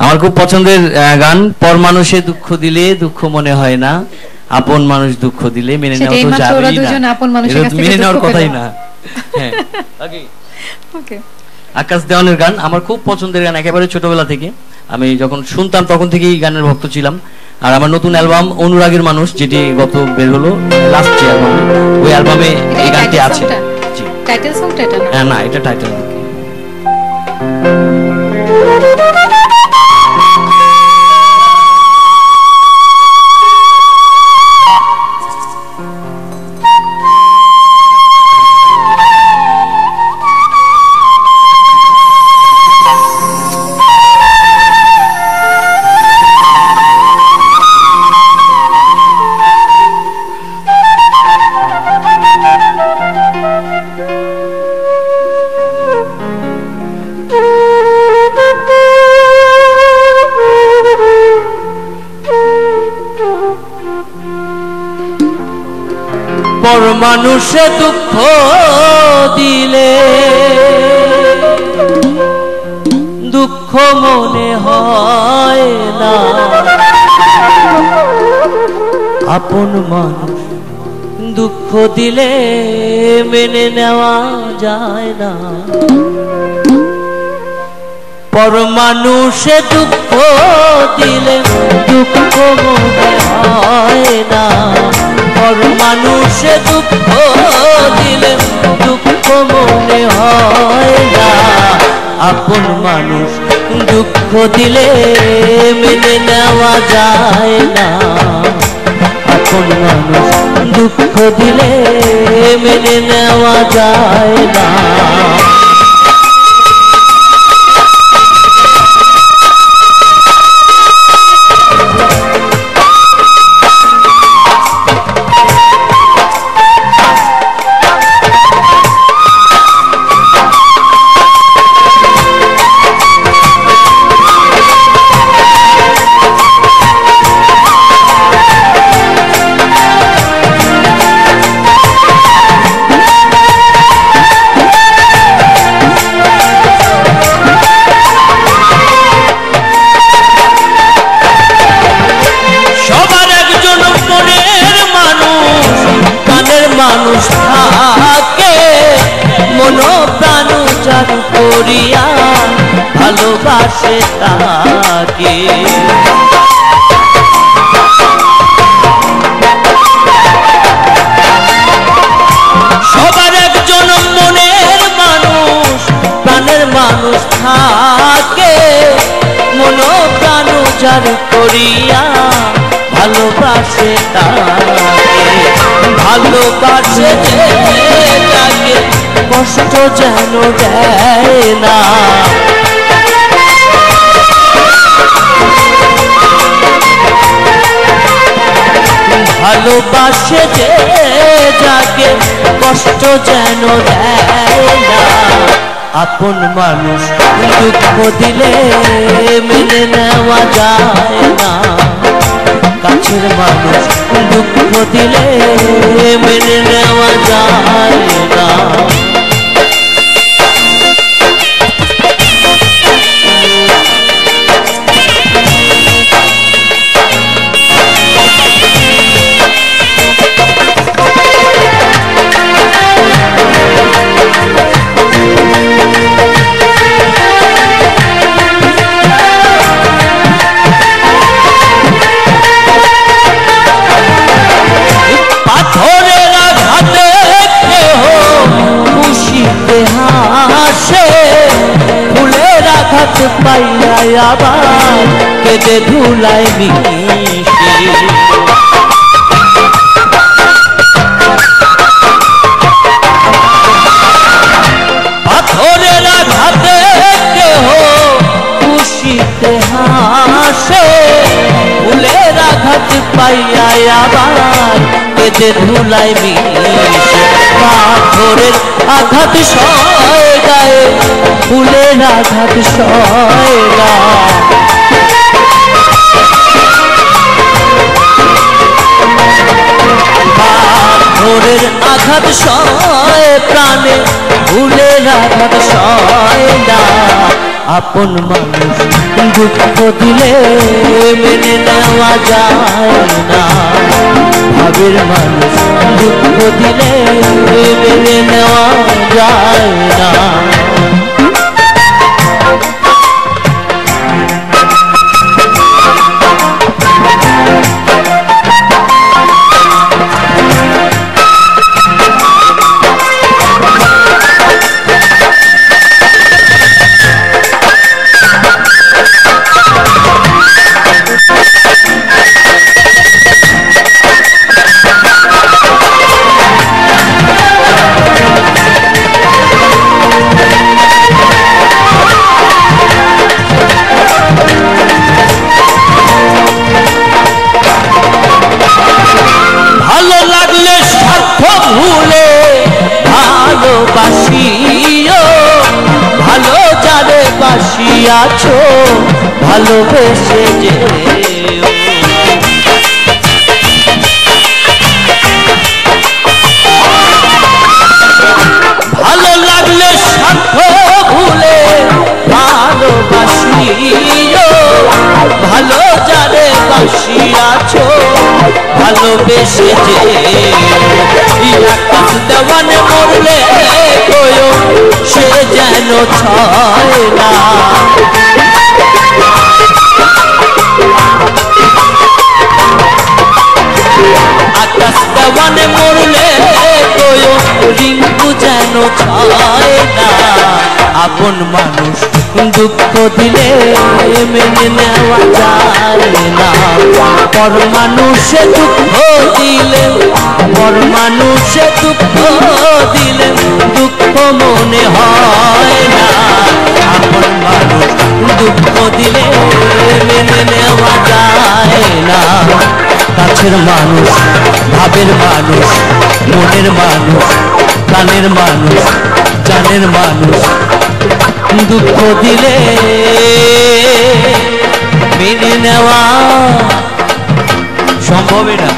আমার খুব পছন্দের গান, পর মানুষে দুঃখ দিলে দুঃখ মনে হয় না, আপন মানুষ দুঃখ দিলে মেনে নেওয়া তো যাবেই না, মেনে নেওয়ার কথাই না। হ্যাঁ, ওকে। আকাশ দেওয়ানের গান আমার খুব পছন্দের গান, একেবারে ছোটবেলা থেকে আমি যখন শুনতাম তখন থেকেই গানের ভক্ত ছিলাম। আর আমার নতুন অ্যালবাম অনুরাগের মানুষ, যেটি গত বের হলো লাস্ট অ্যালবামে, ওই অ্যালবামে এই গানটি আছে। টাইটেল সংটা এটা না? না, এটা টাইটেল। পর মানুষে দুঃখ দিলে দুঃখ মনে হয় না, আপন মানুষ দুঃখ দিলে মেনে নেওয়া যায় না। পর মানুষে দুঃখ দিলে দুঃখ মনে হয় না, পর মানুষে দুঃখ দিলে দুঃখ মনে হয় না, আপন মানুষ দুঃখ দিলে মেনে নেওয়া যায় না, আপন মানুষ দুঃখ দিলে মেনে নেওয়া যায় না। মানুষ থাকে মন প্রাণ উজাড় করিয়া ভালোবাসে তাকে, সবার একজন মনের মানুষ প্রাণের মানুষ থাকে মন প্রাণ উজাড় করিয়া ভালোবাসে তাকে, ভালোবাসে যে তাকে কষ্ট যেন দেয় না, ভালোবাসে যে যাকে কষ্ট যেন দেয় না, আপন মানুষ দুঃখ দিলে মেনে নেওয়া যায় না, কাছের মানুষ দুঃখ দিলে মেনে নেওয়া যায় না। পাইলাই আবার কেঁদে ধুলাই মিশে, পাথরের আঘাতে কেহ খুশিতে হাসে, ফুলের আঘাত পাইয়াই আবার কেঁদে ধুলাই মিশে, পাথরের আঘাত সয় গায়ে ফুলের আঘাত সয় না, পাথরের আঘাত সয় প্রাণে ফুলের আঘাত সয় না, আপন মানুষ দুঃখ দিলে মেনে নেওয়া যায় না, ভাবের মানুষ দুঃখ দিলে মেনে নেওয়া যায় না। ভালো যারে বাসিয়াছো ভালোবেসে যে ভালো লাগলে স্বার্থ ভুলে ভালোবাসিও, ভালো যারে বাসিয়াছো ভালোবেসে যে আকাশ দেওয়ানে মরলে সে যেন ছয় না, আকাশ দেওয়ানে মরলে রিঙ্কু যেন ছয় না। আপন মানুষ দুঃখ দিলে মেনে নেওয়া যায় না, পর মানুষে দুঃখ দিলে পর মানুষে দুঃখ দিলে দুঃখ মনে হয় না। আপন মানুষ দুঃখ দিলে মেনে নেওয়া যায় না, কাছের মানুষ ভাবের মানুষ মনের মানুষ প্রাণের মানুষ জানের মানুষ দুঃখ দিলে মেনে নেওয়া সম্ভব না।